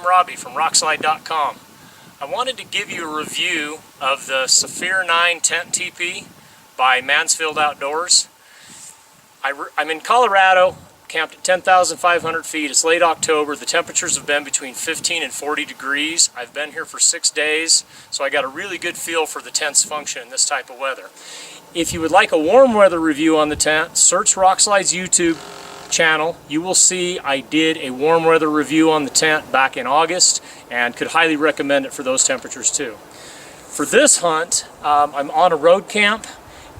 I'm Robbie from rockslide.com. I wanted to give you a review of the Safir 9 Tentipi by Mansfield Outdoors. I'm in Colorado, camped at 10,500 feet. It's late October. The temperatures have been between 15 and 40 degrees. I've been here for 6 days, so I got a really good feel for the tent's function in this type of weather. If you would like a warm weather review on the tent, search Rockslide's YouTube channel. You will see I did a warm weather review on the tent back in August and could highly recommend it for those temperatures too. For this hunt, I'm on a road camp.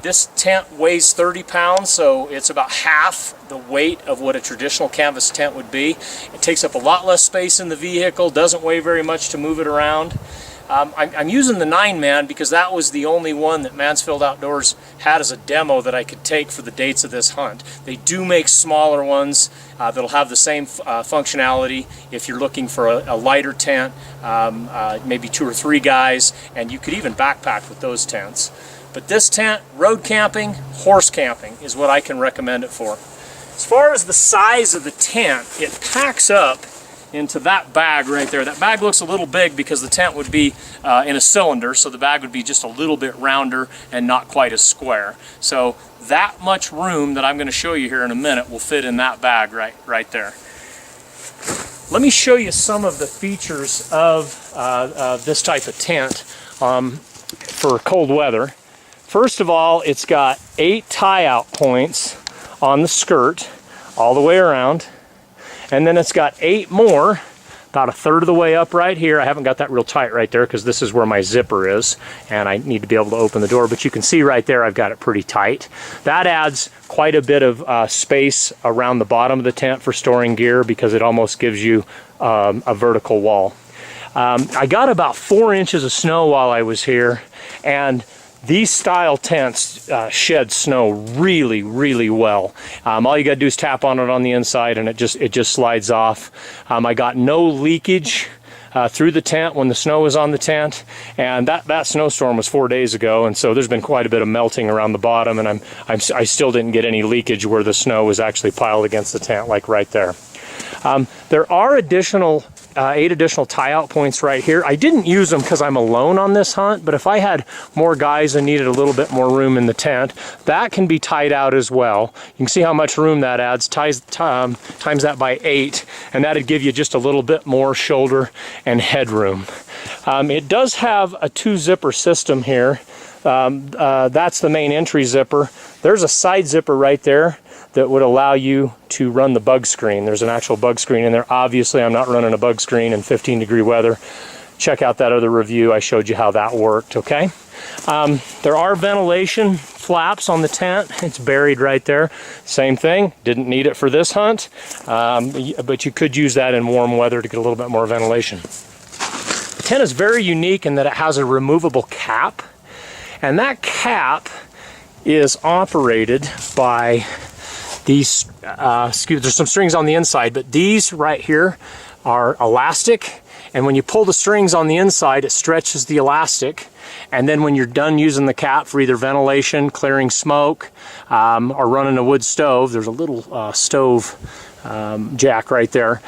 This tent weighs 30 pounds, so it's about half the weight of what a traditional canvas tent would be. It takes up a lot less space in the vehicle, doesn't weigh very much to move it around. I'm using the 9-man because that was the only one that Mansfield Outdoors had as a demo that I could take for the dates of this hunt. They do make smaller ones that'll have the same functionality if you're looking for a lighter tent, maybe 2 or 3 guys, and you could even backpack with those tents. But this tent, road camping, horse camping is what I can recommend it for. As far as the size of the tent, it packs up into that bag right there. That bag looks a little big because the tent would be in a cylinder, so the bag would be just a little bit rounder and not quite as square. So that much room that I'm going to show you here in a minute will fit in that bag right there. Let me show you some of the features of this type of tent for cold weather. First of all, it's got 8 tie-out points on the skirt all the way around. And then it's got 8 more, about a third of the way up right here. I haven't got that real tight right there because this is where my zipper is, and I need to be able to open the door. But you can see right there I've got it pretty tight. That adds quite a bit of space around the bottom of the tent for storing gear because it almost gives you a vertical wall. I got about 4 inches of snow while I was here, and these style tents shed snow really, really well. All you got to do is tap on it on the inside and it just slides off. I got no leakage through the tent when the snow was on the tent, and that snowstorm was 4 days ago, and so there's been quite a bit of melting around the bottom, and I still didn't get any leakage where the snow was actually piled against the tent, like right there. There are 8 additional tie-out points right here. I didn't use them because I'm alone on this hunt, but if I had more guys and needed a little bit more room in the tent, that can be tied out as well. You can see how much room that adds. Times that by 8, and that'd give you just a little bit more shoulder and headroom. It does have a 2-zipper system here. That's the main entry zipper. There's a side zipper right there that would allow you to run the bug screen. There's an actual bug screen in there. Obviously, I'm not running a bug screen in 15-degree weather. Check out that other review. I showed you how that worked, okay? There are ventilation flaps on the tent. It's buried right there. Same thing. Didn't need it for this hunt, but you could use that in warm weather to get a little bit more ventilation. The tent is very unique in that it has a removable cap, and that cap is operated by these, there's some strings on the inside, but these right here are elastic, and when you pull the strings on the inside, it stretches the elastic, and then when you're done using the cap for either ventilation, clearing smoke, or running a wood stove, there's a little stove jack right there.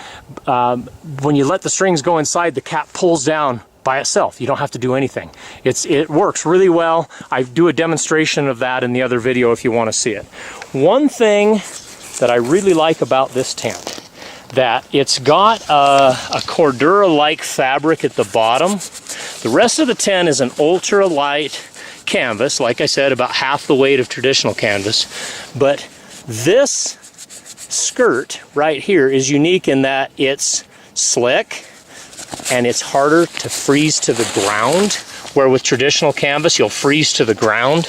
When you let the strings go inside, the cap pulls down by itself. You don't have to do anything. It works really well. I do a demonstration of that in the other video if you want to see it. One thing that I really like about this tent, that it's got a Cordura-like fabric at the bottom. The rest of the tent is an ultra-light canvas, like I said, about half the weight of traditional canvas. But this skirt right here is unique in that it's slick, and it's harder to freeze to the ground, where with traditional canvas you'll freeze to the ground,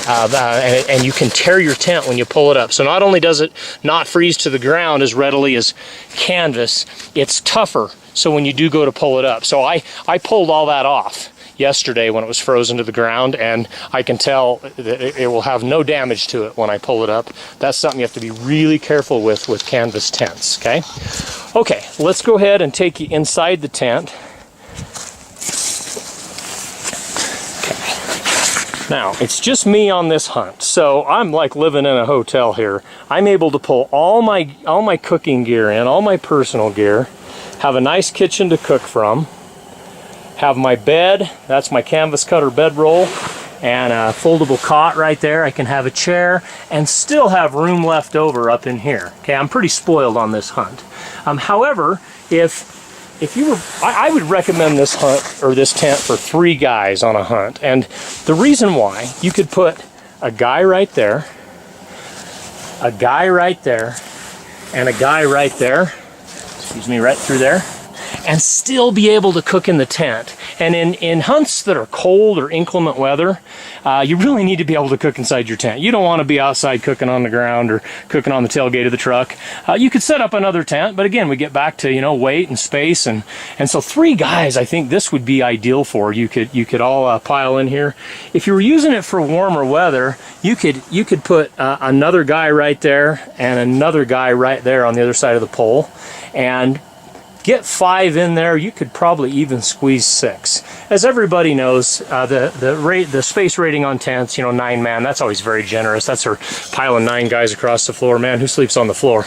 and you can tear your tent when you pull it up. So not only does it not freeze to the ground as readily as canvas, it's tougher, so when you do go to pull it up. So I pulled all that off yesterday when it was frozen to the ground, and I can tell that it will have no damage to it when I pull it up. That's something you have to be really careful with canvas tents, okay? Okay, let's go ahead and take you inside the tent. Okay. Now, it's just me on this hunt, so I'm like living in a hotel here. I'm able to pull all my cooking gear in, all my personal gear, have a nice kitchen to cook from, have my bed, that's my canvas cutter bedroll, and a foldable cot right there. I can have a chair and still have room left over up in here. Okay, I'm pretty spoiled on this hunt. However, if you were, I would recommend this hunt or this tent for 3 guys on a hunt. And the reason why, you could put a guy right there, a guy right there, and a guy right there, excuse me, right through there, and still be able to cook in the tent. And in hunts that are cold or inclement weather, you really need to be able to cook inside your tent. You don't want to be outside cooking on the ground or cooking on the tailgate of the truck. You could set up another tent, but again, we get back to, you know, weight and space, and so 3 guys, I think this would be ideal for. You could all pile in here. If you were using it for warmer weather, you could put another guy right there and another guy right there on the other side of the pole, and get 5 in there. You could probably even squeeze 6. As everybody knows, the space rating on tents, you know, 9 man, that's always very generous. That's her piling 9 guys across the floor. Man, who sleeps on the floor?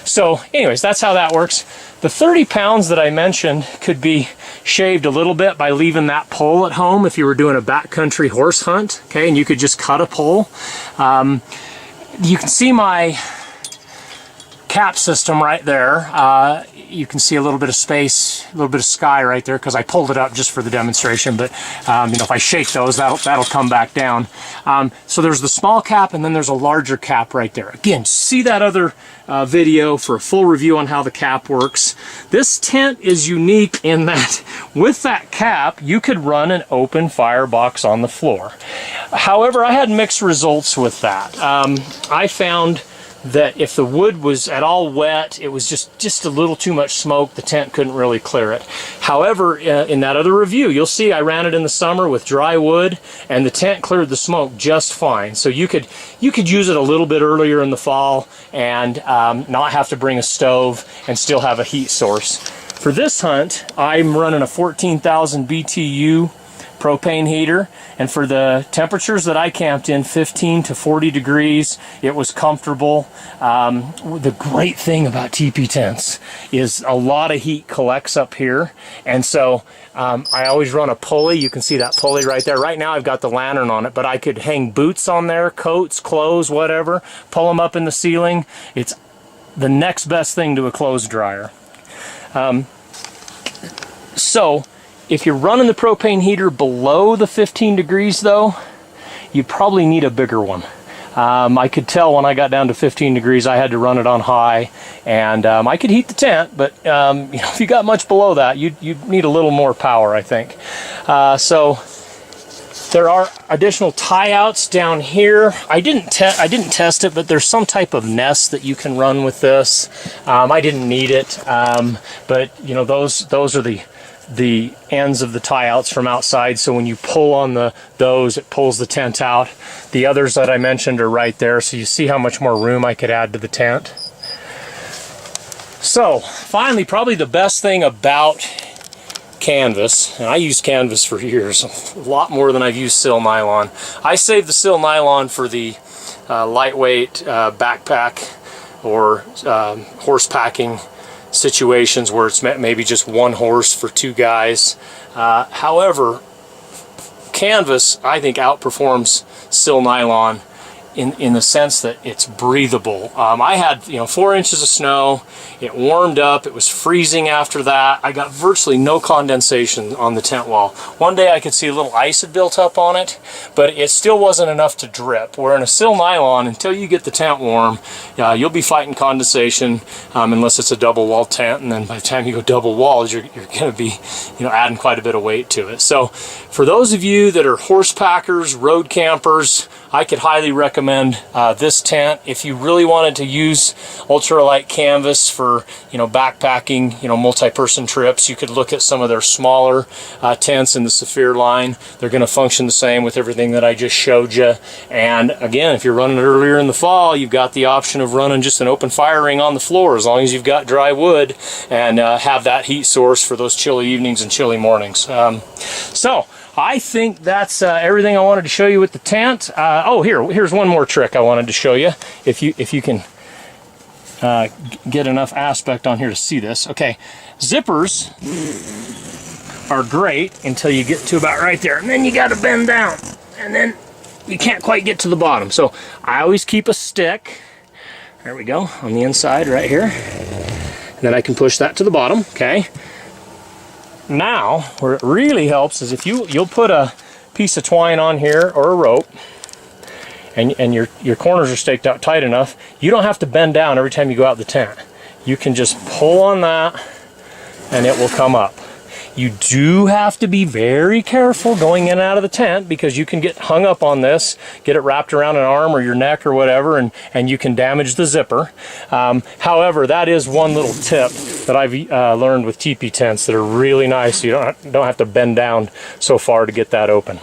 So anyways, that's how that works. The 30 pounds that I mentioned could be shaved a little bit by leaving that pole at home if you were doing a backcountry horse hunt, okay, and you could just cut a pole. You can see my cap system right there. You can see a little bit of space, a little bit of sky right there, because I pulled it up just for the demonstration, but you know, if I shake those, that'll come back down. So there's the small cap, and then there's a larger cap right there. Again, see that other video for a full review on how the cap works. This tent is unique in that with that cap, you could run an open firebox on the floor. However, I had mixed results with that. I found that if the wood was at all wet, it was just a little too much smoke. The tent couldn't really clear it. However, in that other review, you'll see I ran it in the summer with dry wood, and the tent cleared the smoke just fine. So you could use it a little bit earlier in the fall and not have to bring a stove and still have a heat source. For this hunt, I'm running a 14,000 BTU propane heater, and for the temperatures that I camped in, 15 to 40 degrees, it was comfortable. The great thing about teepee tents is a lot of heat collects up here, and so I always run a pulley. You can see that pulley right there. Right now I've got the lantern on it, but I could hang boots on there, coats, clothes, whatever, pull them up in the ceiling. It's the next best thing to a clothes dryer. So if you're running the propane heater below the 15 degrees though, you probably need a bigger one. I could tell when I got down to 15 degrees I had to run it on high, and I could heat the tent, but you know, if you got much below that, you'd need a little more power, I think. So there are additional tie-outs down here. I didn't test it, but there's some type of nest that you can run with this. I didn't need it, but you know, those are the ends of the tie-outs from outside, so when you pull on those, it pulls the tent out. The others that I mentioned are right there, so you see how much more room I could add to the tent. So finally, probably the best thing about canvas, and I used canvas for years, a lot more than I've used sil nylon. I saved the sil nylon for the lightweight backpack or horse packing situations where it's maybe just 1 horse for 2 guys. However, canvas, I think, outperforms sil nylon in the sense that it's breathable. I had 4 inches of snow. It warmed up. It was freezing after that. I got virtually no condensation on the tent wall. One day I could see a little ice had built up on it, but it still wasn't enough to drip. Where in a sil nylon, until you get the tent warm, you'll be fighting condensation unless it's a double wall tent, and then by the time you go double walls, you're going to be adding quite a bit of weight to it. So for those of you that are horse packers, road campers, I could highly recommend this tent. If you really wanted to use ultralight canvas for backpacking, multi-person trips, you could look at some of their smaller tents in the Safir line. They're going to function the same with everything that I just showed you. And again, if you're running it earlier in the fall, you've got the option of running just an open fire ring on the floor, as long as you've got dry wood, and have that heat source for those chilly evenings and chilly mornings. So I think that's everything I wanted to show you with the tent. Oh, here's one more trick I wanted to show you. If you can get enough aspect on here to see this. Okay, Zippers are great until you get to about right there, and then you got to bend down, and then you can't quite get to the bottom. So I always keep a stick, there we go, on the inside right here, and then I can push that to the bottom. Okay, now where it really helps is if you'll put a piece of twine on here or a rope, and your corners are staked out tight enough, you don't have to bend down every time you go out the tent. You can just pull on that and it will come up. You do have to be very careful going in and out of the tent, because you can get hung up on this, get it wrapped around an arm or your neck or whatever, and you can damage the zipper. However, that is one little tip that I've learned with teepee tents that are really nice. You don't have to bend down so far to get that open.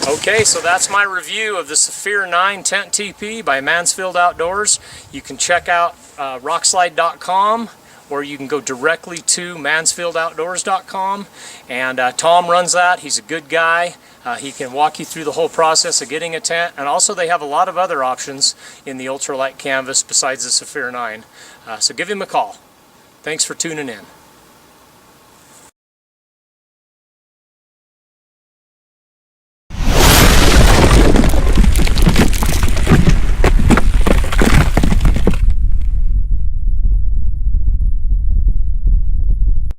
Okay, so that's my review of the Safir 9 Tent Teepee by Mansfield Outdoors. You can check out rockslide.com, or you can go directly to mansfieldoutdoors.com, and Tom runs that. He's a good guy. He can walk you through the whole process of getting a tent, and also they have a lot of other options in the ultralight canvas besides the Safir 9. So give him a call. Thanks for tuning in.